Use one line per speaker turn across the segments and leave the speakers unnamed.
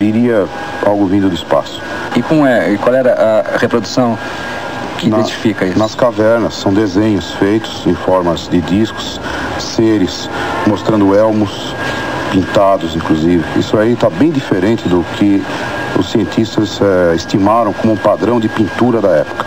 iria algo vindo do espaço.
E qual era a reprodução que identifica isso?
Nas cavernas, são desenhos feitos em formas de discos, seres, mostrando elmos, pintados inclusive. Isso aí está bem diferente do que os cientistas estimaram como um padrão de pintura da época.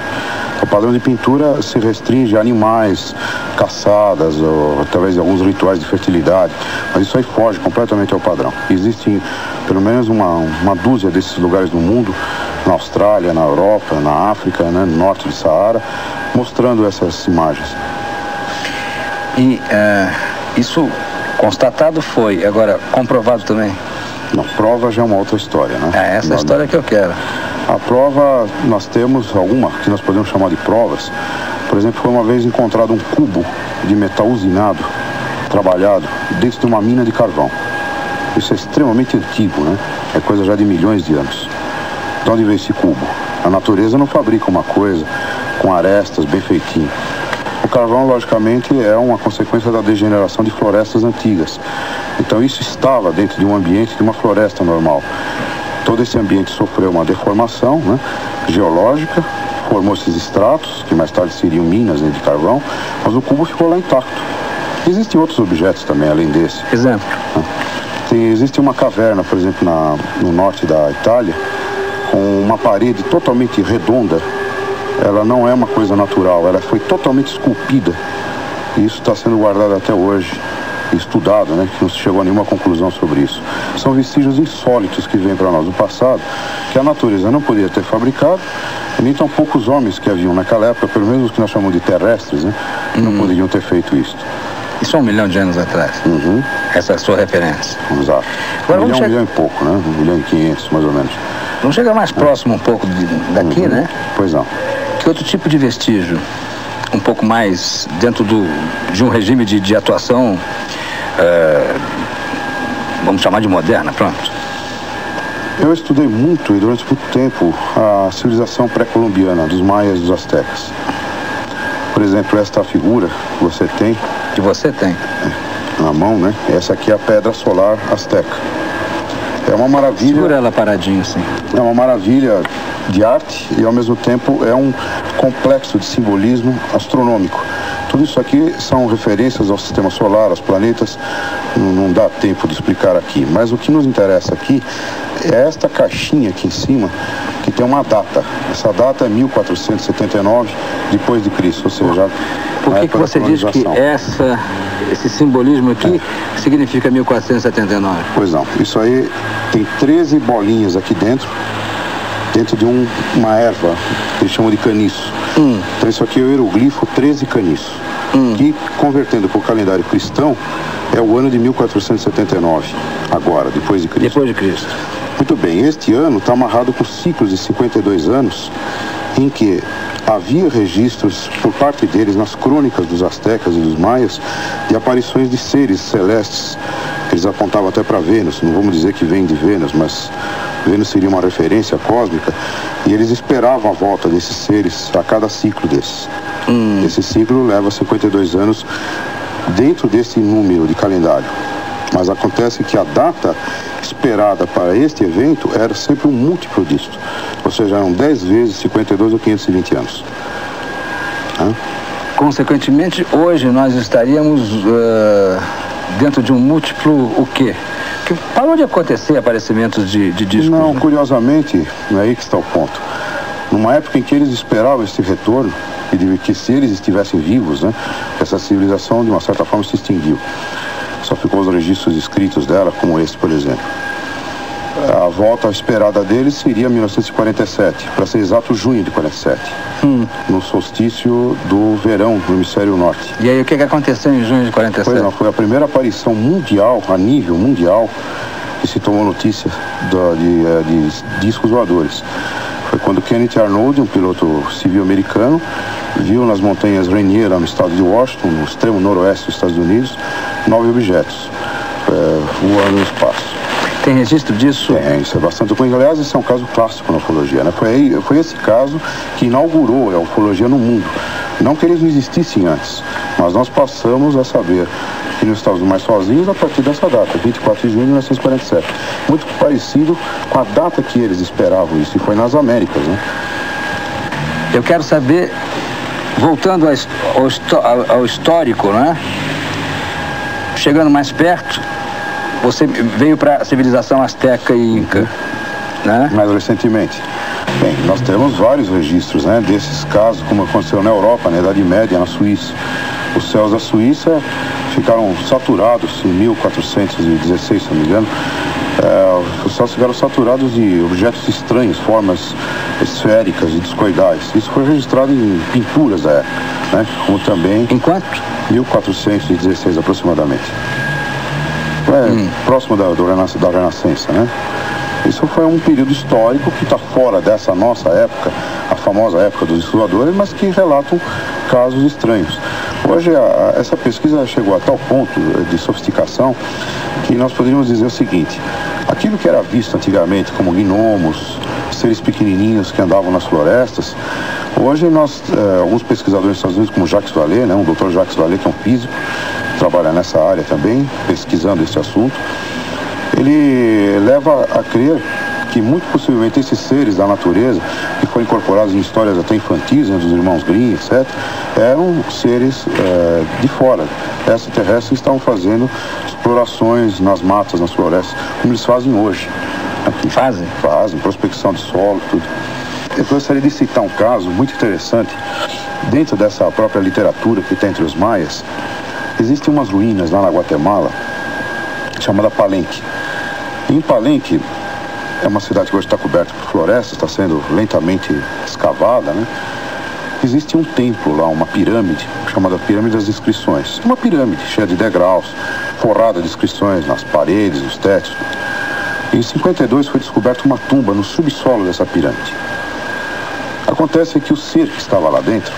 O padrão de pintura se restringe a animais, caçadas, ou através de alguns rituais de fertilidade, mas isso aí foge completamente ao padrão. Existem pelo menos uma dúzia desses lugares no mundo, na Austrália, na Europa, na África, né, no norte do Saara, mostrando essas imagens.
E isso constatado foi, agora comprovado também?
Não, prova já é uma outra história, né?
É essa história que eu quero.
A prova, nós temos alguma que nós podemos chamar de provas. Por exemplo, foi uma vez encontrado um cubo de metal usinado, trabalhado, dentro de uma mina de carvão. Isso é extremamente antigo, né? É coisa já de milhões de anos. De onde veio esse cubo? A natureza não fabrica uma coisa com arestas bem feitinho. O carvão, logicamente, é uma consequência da degeneração de florestas antigas. Então isso estava dentro de um ambiente de uma floresta normal. Todo esse ambiente sofreu uma deformação, né, geológica, formou esses estratos, que mais tarde seriam minas, né, de carvão, mas o cubo ficou lá intacto. Existem outros objetos também, além desse.
Exemplo?
Existe uma caverna, por exemplo, no norte da Itália, com uma parede totalmente redonda. Ela não é uma coisa natural, ela foi totalmente esculpida. E isso está sendo guardado até hoje, estudado, né, que não se chegou a nenhuma conclusão sobre isso. São vestígios insólitos que vêm para nós do passado, que a natureza não poderia ter fabricado, e nem tão poucos homens que haviam naquela época, pelo menos os que nós chamamos de terrestres, né, não poderiam ter feito isso.
Isso há 1 milhão de anos atrás? Essa é a sua referência?
Exato. Agora, 1 milhão e pouco, né? 1 milhão e 500, mais ou menos.
Vamos chegar mais próximo um pouco daqui, né?
Pois não.
Que outro tipo de vestígio, um pouco mais dentro de um regime de atuação, vamos chamar de moderna, pronto?
Eu estudei muito e durante muito tempo a civilização pré-colombiana, dos maias e dos astecas. Por exemplo, esta figura que você tem...
Que você tem?
Na mão, né? Essa aqui é a pedra solar asteca. É uma maravilha...
Segura ela paradinho, assim.
É uma maravilha de arte e, ao mesmo tempo, é um complexo de simbolismo astronômico. Tudo isso aqui são referências ao sistema solar, aos planetas. Não dá tempo de explicar aqui. Mas o que nos interessa aqui é esta caixinha aqui em cima, que tem uma data. Essa data é 1479 depois de Cristo, ou seja...
Por que você diz que esse simbolismo aqui significa 1479?
Pois não, isso aí tem 13 bolinhas aqui dentro de uma erva, que eles chamam de caniço. Então isso aqui é o hieroglifo 13 caniço, que, convertendo para o calendário cristão, é o ano de 1479, agora, depois de Cristo.
Depois de Cristo.
Muito bem, este ano está amarrado com ciclos de 52 anos, em que havia registros por parte deles nas crônicas dos astecas e dos maias de aparições de seres celestes, que eles apontavam até para Vênus. Não vamos dizer que vem de Vênus, mas Vênus seria uma referência cósmica, e eles esperavam a volta desses seres a cada ciclo desses. Esse ciclo leva 52 anos dentro desse número de calendário. Mas acontece que a data esperada para este evento era sempre um múltiplo disto. Ou seja, eram 10 vezes 52 ou 520 anos.
Consequentemente, hoje nós estaríamos dentro de um múltiplo o quê? Que parou de acontecer aparecimentos de discos?
Não,
né?
Curiosamente, não é aí que está o ponto. Numa época em que eles esperavam esse retorno, e que se eles estivessem vivos, né, essa civilização de uma certa forma se extinguiu. Só ficou os registros escritos dela, como esse, por exemplo. A volta esperada deles seria 1947, para ser exato, junho de 47, no solstício do verão do hemisfério norte.
E aí, o que aconteceu em junho de 47?
Pois não, foi a primeira aparição mundial, a nível mundial, que se tomou notícia de discos voadores. Foi quando Kenneth Arnold, um piloto civil americano, viu nas montanhas Rainier, no estado de Washington, no extremo noroeste dos Estados Unidos, 9 objetos voando no espaço.
Tem registro disso?
Tem, isso é bastante ruim. Aliás, esse é um caso clássico na ufologia, né? Foi esse caso que inaugurou a ufologia no mundo. Não que eles não existissem antes, mas nós passamos a saber que não estávamos mais sozinhos a partir dessa data, 24 de junho de 1947. Muito parecido com a data que eles esperavam isso, e foi nas Américas, né?
Eu quero saber, voltando ao histórico, né? Chegando mais perto, você veio para a civilização asteca e inca, né?
Mais recentemente. Bem, nós temos vários registros, né, desses casos, como aconteceu na Europa, na Idade Média, na Suíça. Os céus da Suíça ficaram saturados em 1416, se não me engano. Os céus ficaram saturados de objetos estranhos, formas esféricas e discoidais. Isso foi registrado em pinturas da época, né, como também...
Em quanto?
1416 aproximadamente. Próximo da Renascença, né? Isso foi um período histórico que está fora dessa nossa época, a famosa época dos exploradores, mas que relatam casos estranhos. Hoje, essa pesquisa chegou a tal ponto de sofisticação que nós poderíamos dizer o seguinte: aquilo que era visto antigamente como gnomos, seres pequenininhos que andavam nas florestas, hoje alguns pesquisadores dos Estados Unidos, como Jacques Vallée, né, o Dr. Jacques Vallée, que é um físico, que trabalha nessa área também, pesquisando esse assunto, ele leva a crer que muito possivelmente esses seres da natureza, que foram incorporados em histórias até infantis, né, dos irmãos Grimm, etc., eram seres de fora, extraterrestres, que estavam fazendo explorações nas matas, nas florestas, como eles fazem hoje. Aqui. Fazem, prospecção de solo, tudo. Eu gostaria de citar um caso muito interessante. Dentro dessa própria literatura que tem entre os maias, existem umas ruínas lá na Guatemala, chamada Palenque. Em Palenque, é uma cidade que hoje está coberta por florestas, está sendo lentamente escavada, né? Existe um templo lá, uma pirâmide, chamada Pirâmide das Inscrições. Uma pirâmide cheia de degraus, forrada de inscrições nas paredes, nos tetos. Em 52 foi descoberta uma tumba no subsolo dessa pirâmide. Acontece que o ser que estava lá dentro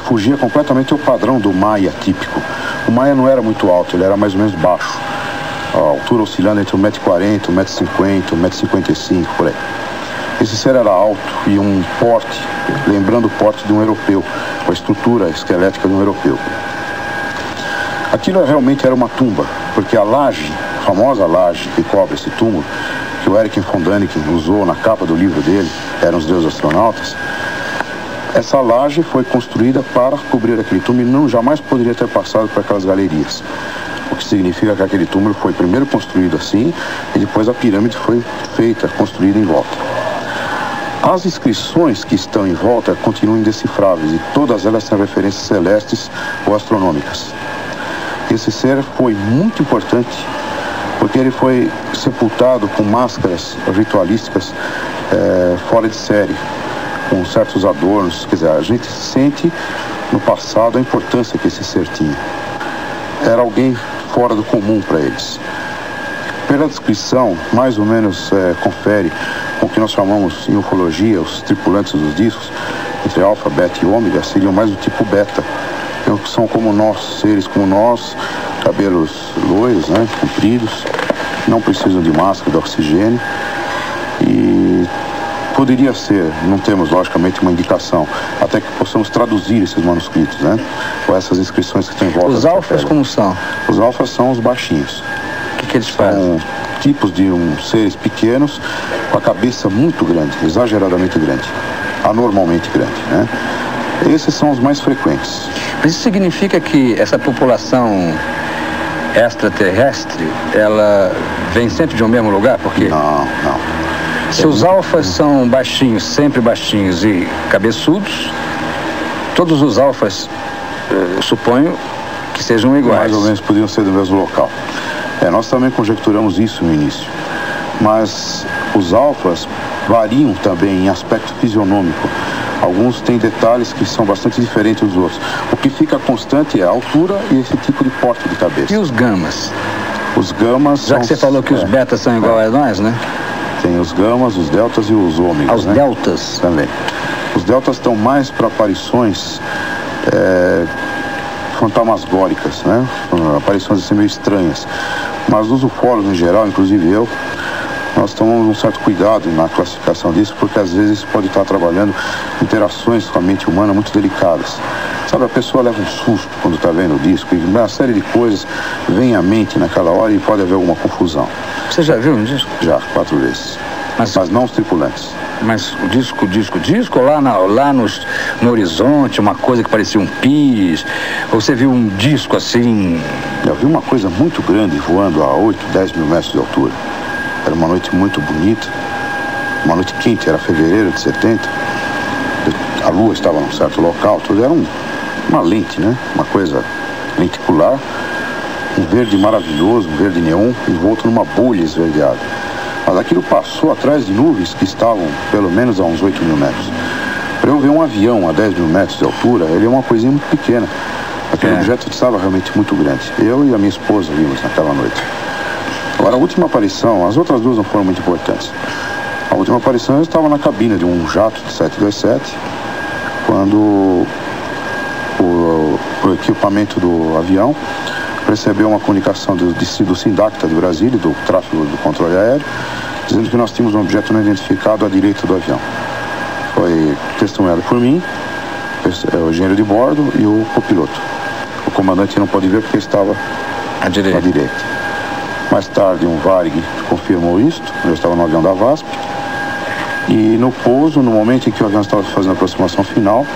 fugia completamente ao padrão do maia típico. O maia não era muito alto, ele era mais ou menos baixo. A altura oscilando entre 1,40 m, 1,50 m, 1,55 m, por aí. Esse ser era alto e um porte, lembrando o porte de um europeu, com a estrutura esquelética de um europeu. Aquilo realmente era uma tumba, porque a laje, a famosa laje que cobre esse túmulo, que o Erich von Däniken usou na capa do livro dele, Eram os Deuses Astronautas, essa laje foi construída para cobrir aquele túmulo e não jamais poderia ter passado por aquelas galerias. O que significa que aquele túmulo foi primeiro construído assim e depois a pirâmide foi feita, construída em volta. As inscrições que estão em volta continuam indecifráveis e todas elas têm referências celestes ou astronômicas. Esse ser foi muito importante porque ele foi sepultado com máscaras ritualísticas fora de série, com certos adornos. Quer dizer, a gente sente no passado a importância que esse ser tinha. Era alguém fora do comum para eles. Pela descrição, mais ou menos confere com o que nós chamamos em ufologia, os tripulantes dos discos, entre alfa, beta e ômega, seriam mais do tipo beta. Que são como nós, seres como nós, cabelos loiros, né, compridos, não precisam de máscara, de oxigênio. E poderia ser, não temos logicamente uma indicação, até que possamos traduzir esses manuscritos, né? Ou essas inscrições que tem em volta.
Os alfas como são?
Os alfas são os baixinhos.
O que eles fazem?
São tipos de seres pequenos com a cabeça muito grande, exageradamente grande, anormalmente grande, né? Esses são os mais frequentes.
Mas isso significa que essa população extraterrestre, ela vem sempre de um mesmo lugar? Porque
Não.
se os alfas são baixinhos, sempre baixinhos e cabeçudos, todos os alfas, suponho que sejam iguais.
Mais ou menos podiam ser do mesmo local. Nós também conjecturamos isso no início. Mas os alfas variam também em aspecto fisionômico. Alguns têm detalhes que são bastante diferentes dos outros. O que fica constante é a altura e esse tipo de porte de cabeça.
E os gamas?
Os gamas
Já que você falou que os betas são igual a nós, né?
Tem os gamas, os deltas e os ômegas.
Os deltas?
Também. Os deltas estão mais para aparições fantasmagóricas, né? Aparições assim meio estranhas. Mas os ufólogos em geral, inclusive eu, nós tomamos um certo cuidado na classificação disso, porque às vezes isso pode estar trabalhando interações com a mente humana muito delicadas. Sabe, a pessoa leva um susto quando está vendo o disco, e uma série de coisas vem à mente naquela hora e pode haver alguma confusão.
Você já viu um disco?
Já, 4 vezes. Mas não os tripulantes.
Mas o disco, lá no horizonte, uma coisa que parecia um pis, ou você viu um disco assim?
Eu vi uma coisa muito grande voando a 8, 10 mil metros de altura. Era uma noite muito bonita, uma noite quente, era fevereiro de 70. A lua estava num certo local, tudo era uma lente, né? Uma coisa lenticular, um verde maravilhoso, um verde neon, envolto numa bolha esverdeada. Mas aquilo passou atrás de nuvens que estavam pelo menos a uns 8 mil metros. Para eu ver um avião a 10 mil metros de altura, ele é uma coisinha muito pequena. Aquele objeto estava realmente muito grande. Eu e a minha esposa vimos naquela noite. Agora, a última aparição, as outras duas não foram muito importantes. A última aparição eu estava na cabine de um jato de 727, quando o equipamento do avião recebeu uma comunicação do SINDACTA de Brasília, do tráfego do controle aéreo, dizendo que nós tínhamos um objeto não identificado à direita do avião. Foi testemunhado por mim, o engenheiro de bordo e o copiloto. O comandante não pode ver porque estava à direita. Mais tarde, um Varig confirmou isto. Eu estava no avião da VASP. E no pouso, no momento em que o avião estava fazendo a aproximação final,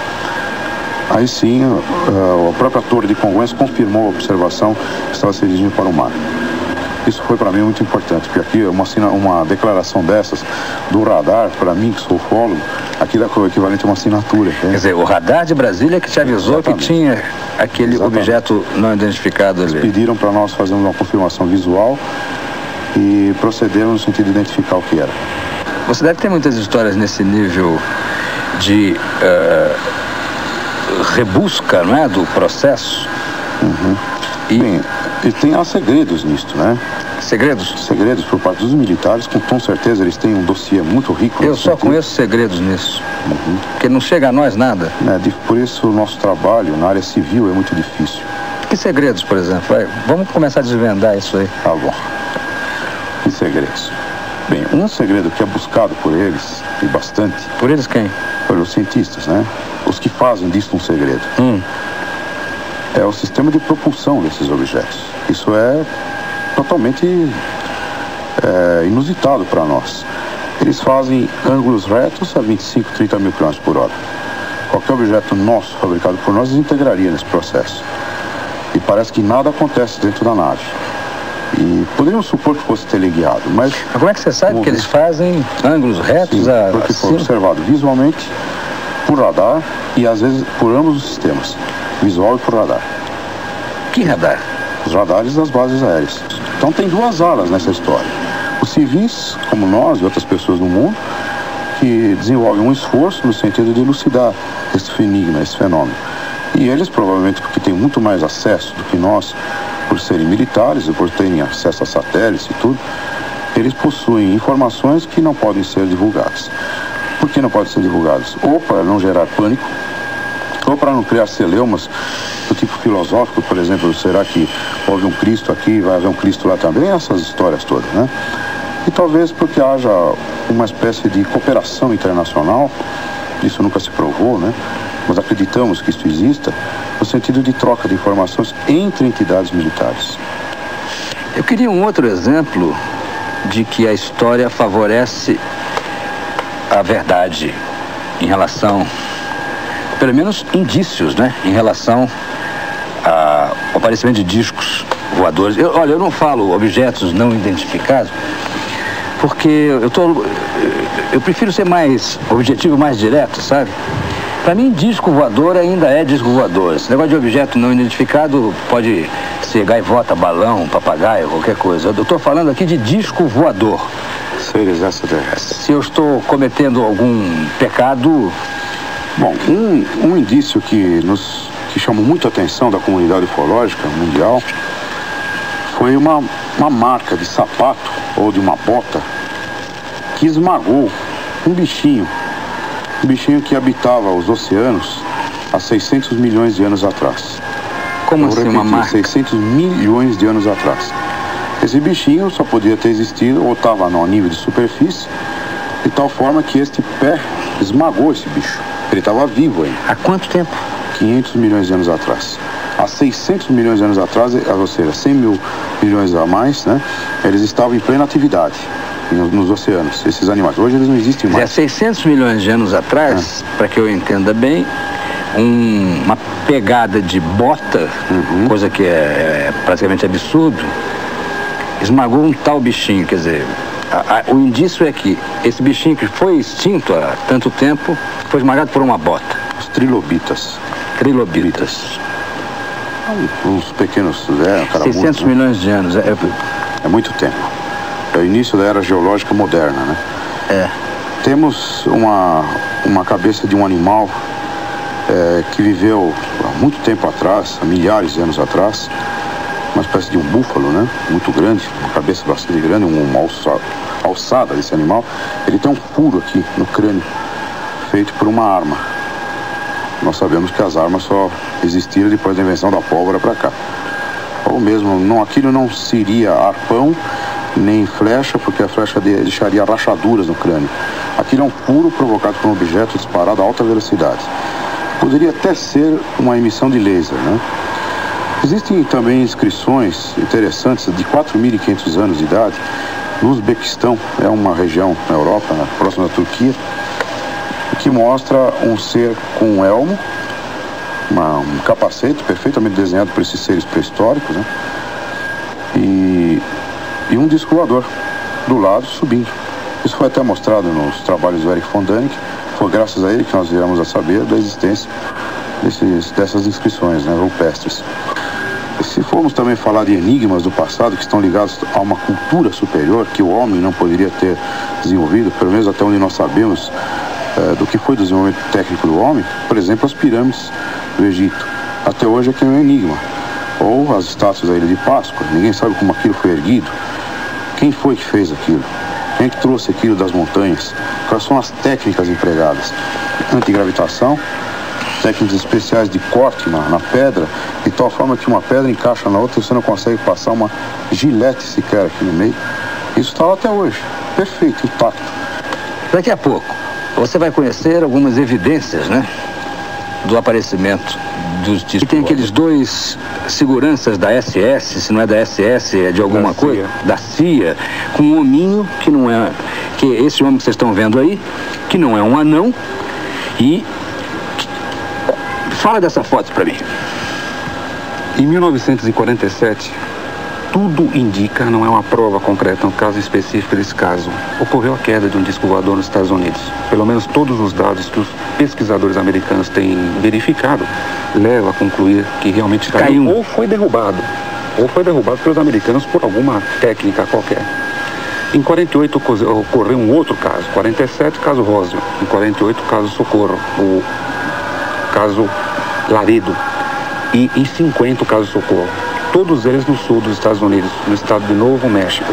aí sim, a própria torre de Congonhas confirmou a observação que estava se dirigindo para o mar. Isso foi para mim muito importante, porque aqui uma declaração dessas do radar, para mim que sou ufólogo, aquilo é o equivalente a uma assinatura.
Quer dizer, o radar de Brasília que te avisou que tinha aquele objeto não identificado ali.
Eles pediram para nós fazermos uma confirmação visual e procedermos no sentido de identificar o que era.
Você deve ter muitas histórias nesse nível de rebusca, não é, do processo.
Uhum. Bem, e tem segredos nisto, né?
Segredos?
Segredos por parte dos militares, com certeza eles têm um dossiê muito rico.
Eu só conheço segredos nisso, porque não chega a nós nada.
Por isso o nosso trabalho na área civil é muito difícil.
Que segredos, por exemplo? Vamos começar a desvendar isso aí.
Tá bom. Que segredos? Bem, um segredo que é buscado por eles, e bastante...
Por eles quem?
Pelos cientistas, né? Os que fazem disso um segredo. É o sistema de propulsão desses objetos. Isso é totalmente inusitado para nós. Eles fazem ângulos retos a 25, 30 mil km por hora. Qualquer objeto nosso, fabricado por nós, desintegraria nesse processo. E parece que nada acontece dentro da nave. E poderíamos supor que fosse teleguiado, mas
como é que você sabe que eles fazem ângulos retos?
Sim, porque foi observado visualmente, por radar e às vezes por ambos os sistemas, visual e por radar.
Que radar?
Os radares das bases aéreas. Então tem duas alas nessa história. Os civis, como nós e outras pessoas no mundo, que desenvolvem um esforço no sentido de elucidar esse enigma, esse fenômeno. E eles, provavelmente, porque têm muito mais acesso do que nós, por serem militares e por terem acesso a satélites e tudo, eles possuem informações que não podem ser divulgadas. Por que não podem ser divulgadas? Ou para não gerar pânico, ou para não criar celeumas do tipo filosófico, por exemplo, será que houve um Cristo aqui, vai haver um Cristo lá também? Essas histórias todas, né? E talvez porque haja uma espécie de cooperação internacional, isso nunca se provou, né? Mas acreditamos que isso exista, no sentido de troca de informações entre entidades militares.
Eu queria um outro exemplo de que a história favorece a verdade em relação, pelo menos indícios, né? Em relação ao aparecimento de discos voadores. Eu não falo objetos não identificados, porque eu prefiro ser mais objetivo, mais direto, sabe? Para mim, disco voador ainda é disco voador. Esse negócio de objeto não identificado pode ser gaivota, balão, papagaio, qualquer coisa. Eu estou falando aqui de disco voador.
Seres extraterrestres.
Se eu estou cometendo algum pecado...
Bom, um indício que chamou muito a atenção da comunidade ufológica mundial foi uma marca de sapato ou de uma bota que esmagou um bichinho que habitava os oceanos há 600 milhões de anos atrás.
Como assim uma marca?
600 milhões de anos atrás. Esse bichinho só podia ter existido ou estava no nível de superfície, de tal forma que este pé esmagou esse bicho. Ele estava vivo ainda.
Há quanto tempo?
500 milhões de anos atrás. Há 600 milhões de anos atrás, ou seja, 100 mil milhões a mais, né? Eles estavam em plena atividade nos oceanos, esses animais. Hoje eles não existem mais.
Há 600 milhões de anos atrás, para que eu entenda bem, uma pegada de bota, coisa que é praticamente absurdo, esmagou um tal bichinho. Quer dizer, o indício é que esse bichinho que foi extinto há tanto tempo foi esmagado por uma bota.
Os trilobitas.
Trilobitas.
Uns pequenos...
600 milhões de anos.
É muito tempo. É o início da era geológica moderna, né?
É.
Temos uma cabeça de um animal que viveu há muito tempo atrás, há milhares de anos atrás, uma espécie de um búfalo, né? Muito grande, uma cabeça bastante grande, uma alçada desse animal. Ele tem um furo aqui no crânio, feito por uma arma. Nós sabemos que as armas só existiram depois da invenção da pólvora para cá. Ou mesmo, aquilo não seria arpão, nem flecha, porque a flecha deixaria rachaduras no crânio. Aquilo é um furo provocado por um objeto disparado a alta velocidade. Poderia até ser uma emissão de laser, né? Existem também inscrições interessantes de 4.500 anos de idade no Uzbequistão, é uma região na Europa, próxima da Turquia, que mostra um ser com um elmo, um capacete perfeitamente desenhado por esses seres pré-históricos, né? E um disco voador do lado subindo. Isso foi até mostrado nos trabalhos do Erich von Däniken. Foi graças a ele que nós viemos a saber da existência dessas inscrições, né, rupestres. Se formos também falar de enigmas do passado que estão ligados a uma cultura superior que o homem não poderia ter desenvolvido, pelo menos até onde nós sabemos do que foi o desenvolvimento técnico do homem, por exemplo, as pirâmides do Egito. Até hoje é que é um enigma. Ou as estátuas da Ilha de Páscoa, ninguém sabe como aquilo foi erguido. Quem foi que fez aquilo? Quem é que trouxe aquilo das montanhas? Quais são as técnicas empregadas? Antigravitação, técnicas especiais de corte na pedra, de tal forma que uma pedra encaixa na outra e você não consegue passar uma gilete sequer aqui no meio. Isso está lá até hoje, perfeito, intacto.
Daqui a pouco, você vai conhecer algumas evidências, né, do aparecimento dos discos. E tem aqueles dois seguranças da SS, se não é da SS, é de alguma coisa, da CIA, com um hominho que não é, que esse homem que vocês estão vendo aí, que não é um anão. E fala dessa foto para mim.
Em 1947, tudo indica, não é uma prova concreta, um caso específico desse caso, ocorreu a queda de um disco voador nos Estados Unidos. Pelo menos todos os dados que os pesquisadores americanos têm verificado levam a concluir que realmente caiu ou foi derrubado pelos americanos por alguma técnica qualquer. Em 48 ocorreu um outro caso, 47 caso Roswell, em 48 caso Socorro, o caso Laredo, e em 50 o caso Socorro. Todos eles no sul dos Estados Unidos, no estado de Novo México.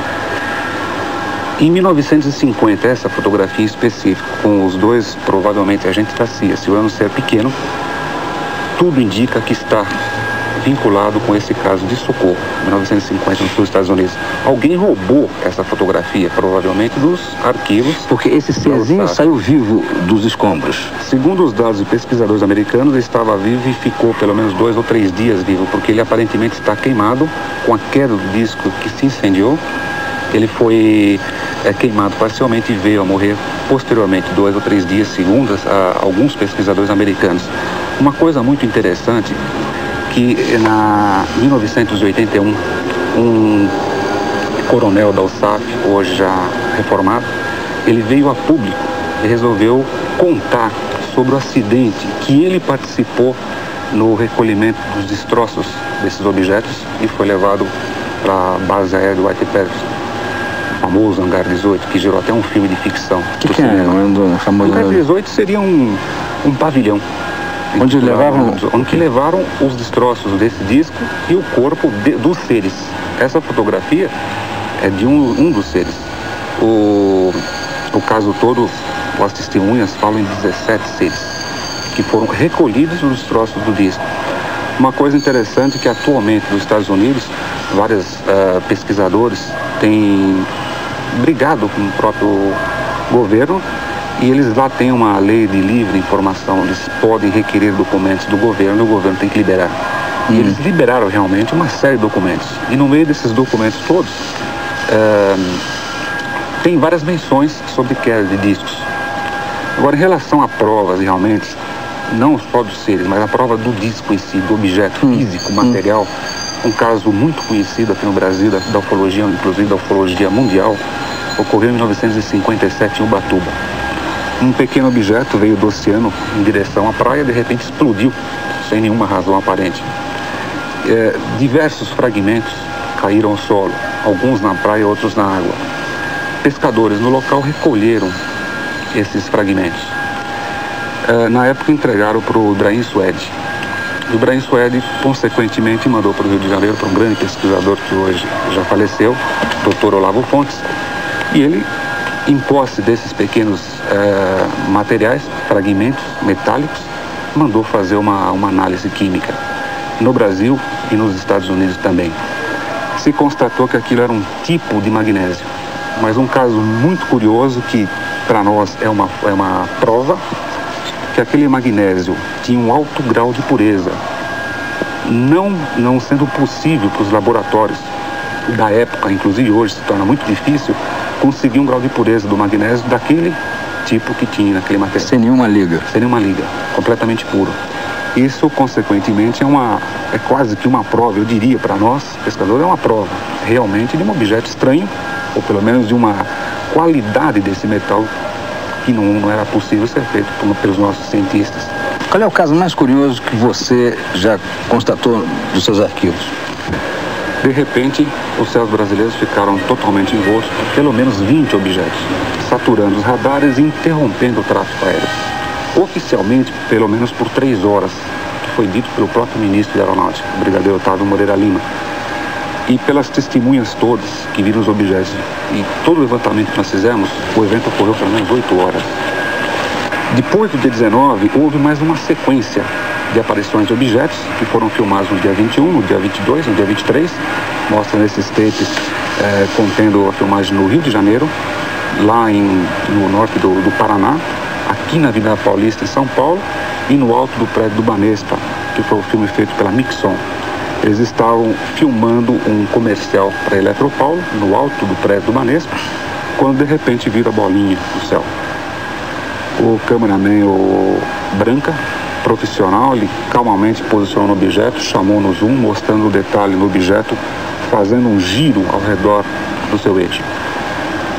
Em 1950, essa fotografia específica, com os dois, provavelmente, agentes da CIA, se o ano ser pequeno, tudo indica que está vinculado com esse caso de Socorro, 1950, no sul dos Estados Unidos. Alguém roubou essa fotografia, provavelmente dos arquivos.
Porque esse serzinho saiu vivo dos escombros.
Segundo os dados de pesquisadores americanos, ele estava vivo e ficou pelo menos 2 ou 3 dias vivo, porque ele aparentemente está queimado com a queda do disco que se incendiou. Ele foi queimado parcialmente e veio a morrer posteriormente, 2 ou 3 dias, segundo alguns pesquisadores americanos. Uma coisa muito interessante, que na 1981, um coronel da USAF, hoje já reformado, ele veio a público e resolveu contar sobre o acidente que ele participou no recolhimento dos destroços desses objetos e foi levado para a base aérea do White Paris, o famoso Hangar 18, que gerou até um filme de ficção.
O que é o famoso
Hangar 18 seria um pavilhão
onde
levaram os destroços desse disco e o corpo dos seres. Essa fotografia é de um dos seres. O caso todo, as testemunhas falam em 17 seres que foram recolhidos nos destroços do disco. Uma coisa interessante é que atualmente nos Estados Unidos, vários pesquisadores têm brigado com o próprio governo e eles lá têm uma lei de livre informação, eles podem requerer documentos do governo e o governo tem que liberar. E eles liberaram realmente uma série de documentos. E no meio desses documentos todos, tem várias menções sobre queda de discos. Agora, em relação a provas, realmente, não só dos seres, mas a prova do disco em si, do objeto físico, material, um caso muito conhecido aqui no Brasil, da ufologia, inclusive da ufologia mundial, ocorreu em 1957 em Ubatuba. Um pequeno objeto veio do oceano em direção à praia e de repente explodiu, sem nenhuma razão aparente. Diversos fragmentos caíram ao solo, alguns na praia, outros na água. Pescadores no local recolheram esses fragmentos. Na época entregaram para o Ibrahim Suede. O Ibrahim Suede, consequentemente, mandou para o Rio de Janeiro, para um grande pesquisador que hoje já faleceu, Dr. Olavo Fontes, e ele, em posse desses pequenos materiais, fragmentos metálicos, mandou fazer uma análise química no Brasil e nos Estados Unidos também. Se constatou que aquilo era um tipo de magnésio, mas um caso muito curioso que para nós é uma prova que aquele magnésio tinha um alto grau de pureza, não sendo possível para os laboratórios da época, inclusive hoje se torna muito difícil conseguir um grau de pureza do magnésio daquele tipo que tinha naquele material.
Sem nenhuma liga.
Sem nenhuma liga, completamente puro. Isso, consequentemente, é quase que uma prova, eu diria para nós, pescadores, é uma prova realmente de um objeto estranho, ou pelo menos de uma qualidade desse metal que não era possível ser feito pelos nossos cientistas.
Qual é o caso mais curioso que você já constatou dos seus arquivos?
De repente, os céus brasileiros ficaram totalmente envoltos por pelo menos 20 objetos, saturando os radares e interrompendo o tráfego aéreo. Oficialmente, pelo menos por 3 horas, que foi dito pelo próprio ministro da Aeronáutica, o brigadeiro Otávio Moreira Lima. E pelas testemunhas todas que viram os objetos e todo o levantamento que nós fizemos, o evento ocorreu pelo menos 8 horas. Depois do dia 19, houve mais uma sequência de aparições de objetos que foram filmados no dia 21, no dia 22, no dia 23. Mostra nesses tapes contendo a filmagem no Rio de Janeiro, lá no norte do Paraná, aqui na Avenida Paulista, em São Paulo, e no alto do prédio do Banespa, que foi o filme feito pela Mixon. Eles estavam filmando um comercial para Eletropaulo, no alto do prédio do Banespa, quando de repente vira a bolinha no céu. O cameraman, o Branca, profissional, ele calmamente posicionou no objeto, chamou no zoom, mostrando o detalhe no objeto, fazendo um giro ao redor do seu eixo.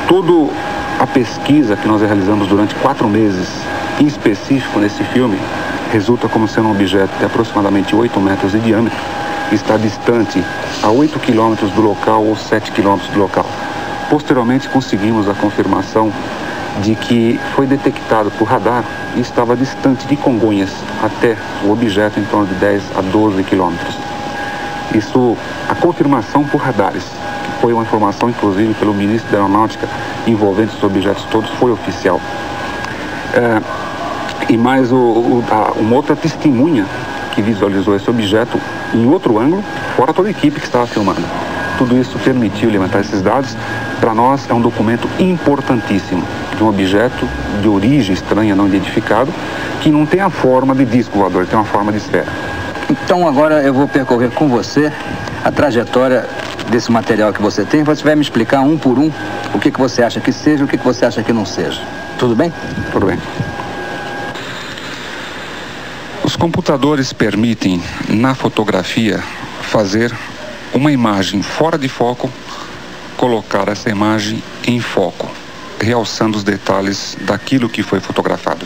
Toda a pesquisa que nós realizamos durante 4 meses, em específico nesse filme, resulta como sendo um objeto de aproximadamente 8 metros de diâmetro, que está distante a 8 quilômetros do local ou 7 quilômetros do local. Posteriormente conseguimos a confirmação de que foi detectado por radar e estava distante de Congonhas até o objeto em torno de 10 a 12 quilômetros. Isso, a confirmação por radares, que foi uma informação inclusive pelo ministro da Aeronáutica envolvendo esses objetos todos, foi oficial. E mais uma outra testemunha que visualizou esse objeto em outro ângulo, fora toda a equipe que estava filmando. Tudo isso permitiu levantar esses dados. Para nós é um documento importantíssimo de um objeto de origem estranha, não identificado, que não tem a forma de disco voador, tem uma forma de esfera.
Então agora eu vou percorrer com você a trajetória desse material que você tem. Você vai me explicar um por um o que você acha que seja e o que você acha que não seja. Tudo bem?
Tudo bem. Os computadores permitem, na fotografia, fazer uma imagem fora de foco, colocar essa imagem em foco, realçando os detalhes daquilo que foi fotografado.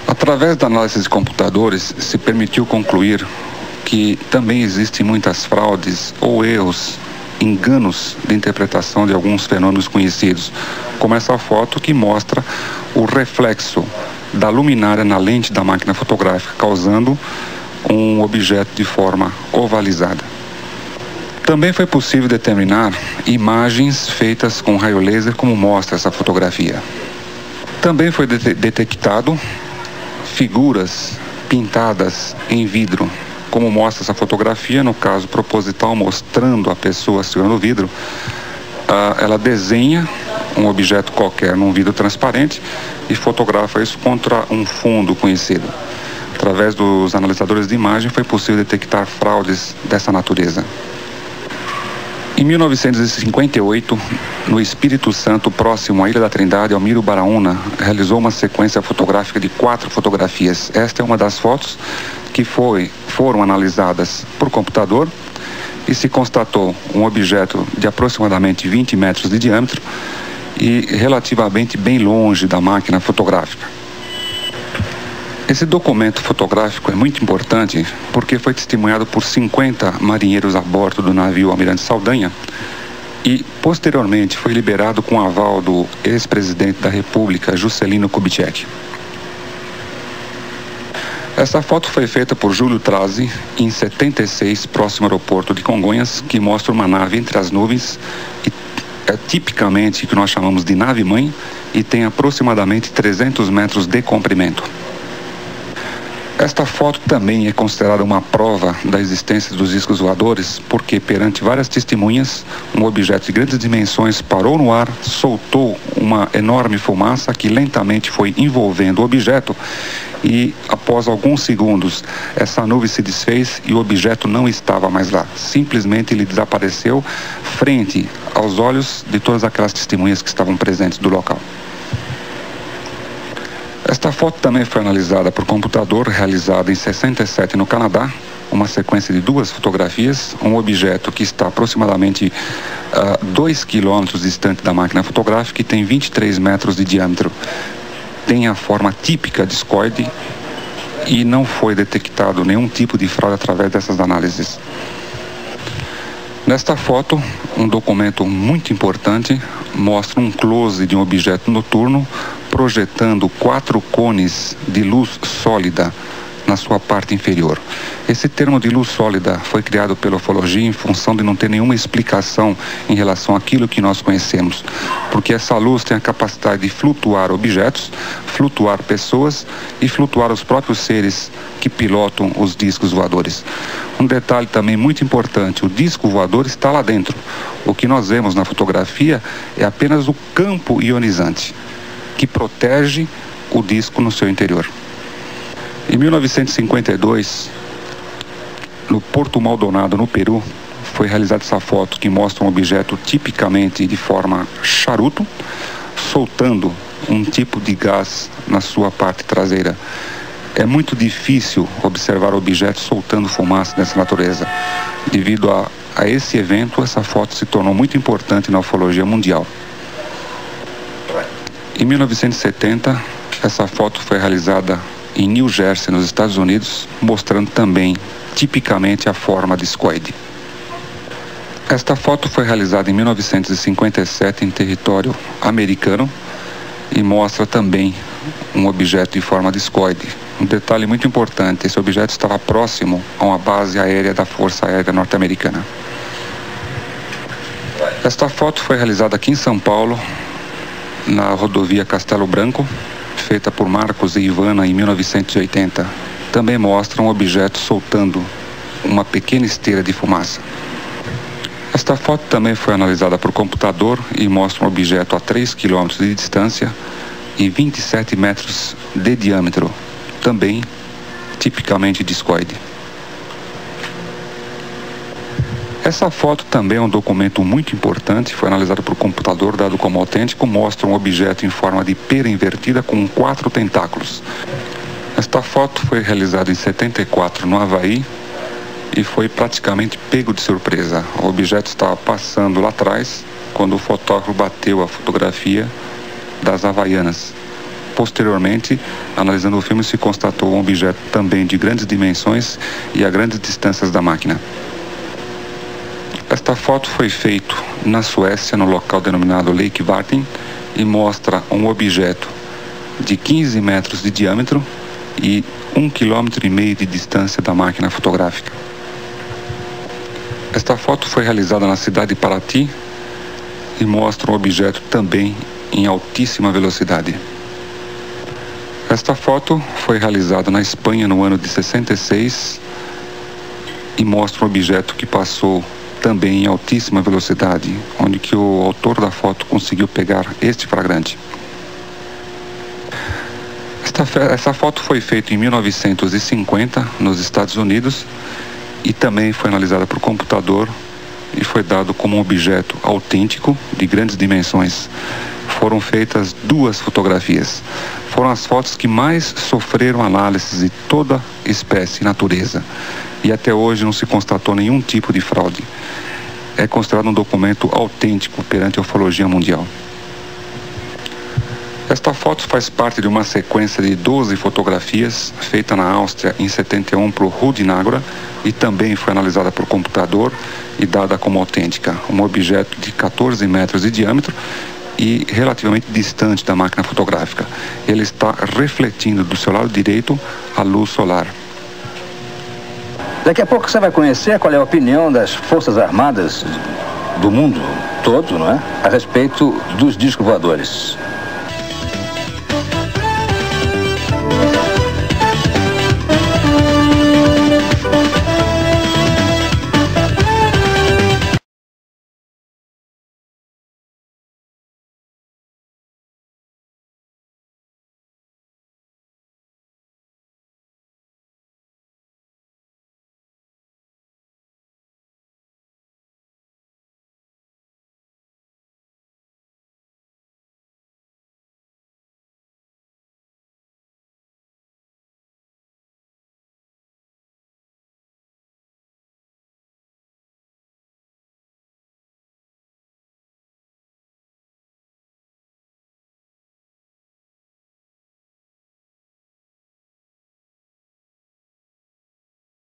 Através da análise de computadores, se permitiu concluir que também existem muitas fraudes ou erros, enganos de interpretação de alguns fenômenos conhecidos, como essa foto que mostra o reflexo da luminária na lente da máquina fotográfica, causando um objeto de forma ovalizada. Também foi possível determinar imagens feitas com raio laser, como mostra essa fotografia. Também foi detectado figuras pintadas em vidro. Como mostra essa fotografia, no caso proposital, mostrando a pessoa segurando o vidro, ela desenha um objeto qualquer num vidro transparente e fotografa isso contra um fundo conhecido. Através dos analisadores de imagem foi possível detectar fraudes dessa natureza. Em 1958, no Espírito Santo, próximo à Ilha da Trindade, Almiro Baraúna realizou uma sequência fotográfica de 4 fotografias. Esta é uma das fotos que foram analisadas por computador e se constatou um objeto de aproximadamente 20 metros de diâmetro e relativamente bem longe da máquina fotográfica. Esse documento fotográfico é muito importante porque foi testemunhado por 50 marinheiros a bordo do navio Almirante Saldanha e, posteriormente, foi liberado com aval do ex-presidente da República, Juscelino Kubitschek. Essa foto foi feita por Júlio Trazi em 76, próximo ao aeroporto de Congonhas, que mostra uma nave entre as nuvens, e é tipicamente o que nós chamamos de nave-mãe, e tem aproximadamente 300 metros de comprimento. Esta foto também é considerada uma prova da existência dos discos voadores, porque perante várias testemunhas, um objeto de grandes dimensões parou no ar, soltou uma enorme fumaça que lentamente foi envolvendo o objeto e, após alguns segundos, essa nuvem se desfez e o objeto não estava mais lá. Simplesmente ele desapareceu frente aos olhos de todas aquelas testemunhas que estavam presentes do local. Esta foto também foi analisada por computador, realizada em 67 no Canadá, uma sequência de 2 fotografias, um objeto que está aproximadamente 2 quilômetros distante da máquina fotográfica e tem 23 metros de diâmetro. Tem a forma típica discoide e não foi detectado nenhum tipo de fraude através dessas análises. Nesta foto, um documento muito importante mostra um close de um objeto noturno projetando 4 cones de luz sólida na sua parte inferior. Esse termo de luz sólida foi criado pela ufologia em função de não ter nenhuma explicação em relação àquilo que nós conhecemos, porque essa luz tem a capacidade de flutuar objetos, flutuar pessoas e flutuar os próprios seres que pilotam os discos voadores. Um detalhe também muito importante, o disco voador está lá dentro. O que nós vemos na fotografia é apenas o campo ionizante, que protege o disco no seu interior. Em 1952, no Porto Maldonado, no Peru, foi realizada essa foto que mostra um objeto tipicamente de forma charuto, soltando um tipo de gás na sua parte traseira. É muito difícil observar objetos soltando fumaça dessa natureza. Devido a esse evento, essa foto se tornou muito importante na ufologia mundial. Em 1970, essa foto foi realizada em New Jersey, nos Estados Unidos, mostrando também tipicamente a forma discoide. Esta foto foi realizada em 1957 em território americano e mostra também um objeto de forma discoide. Um detalhe muito importante, esse objeto estava próximo a uma base aérea da Força Aérea Norte-Americana. Esta foto foi realizada aqui em São Paulo, na rodovia Castelo Branco, feita por Marcos e Ivana em 1980. Também mostra um objeto soltando uma pequena esteira de fumaça. Esta foto também foi analisada por computador e mostra um objeto a 3 quilômetros de distância e 27 metros de diâmetro, também tipicamente discoide. Essa foto também é um documento muito importante, foi analisado por computador, dado como autêntico, mostra um objeto em forma de pera invertida com 4 tentáculos. Esta foto foi realizada em 74 no Havaí e foi praticamente pego de surpresa. O objeto estava passando lá atrás quando o fotógrafo bateu a fotografia das Havaianas. Posteriormente, analisando o filme, se constatou um objeto também de grandes dimensões e a grandes distâncias da máquina. Esta foto foi feita na Suécia, no local denominado Lake Vartin, e mostra um objeto de 15 metros de diâmetro e 1,5 km de distância da máquina fotográfica. Esta foto foi realizada na cidade de Paraty e mostra um objeto também em altíssima velocidade. Esta foto foi realizada na Espanha no ano de 66 e mostra um objeto que passou também em altíssima velocidade, onde que o autor da foto conseguiu pegar este flagrante. Essa foto foi feita em 1950 nos Estados Unidos e também foi analisada por computador e foi dado como um objeto autêntico de grandes dimensões. Foram feitas 2 fotografias. Foram as fotos que mais sofreram análise de toda espécie e natureza. E até hoje não se constatou nenhum tipo de fraude. É considerado um documento autêntico perante a ufologia mundial. Esta foto faz parte de uma sequência de 12 fotografias feita na Áustria em 71 por Rudi Nagra e também foi analisada por computador e dada como autêntica. Um objeto de 14 metros de diâmetro e relativamente distante da máquina fotográfica. Ele está refletindo do seu lado direito a luz solar.
Daqui a pouco você vai conhecer qual é a opinião das Forças Armadas do mundo todo, não é? A respeito dos discos voadores.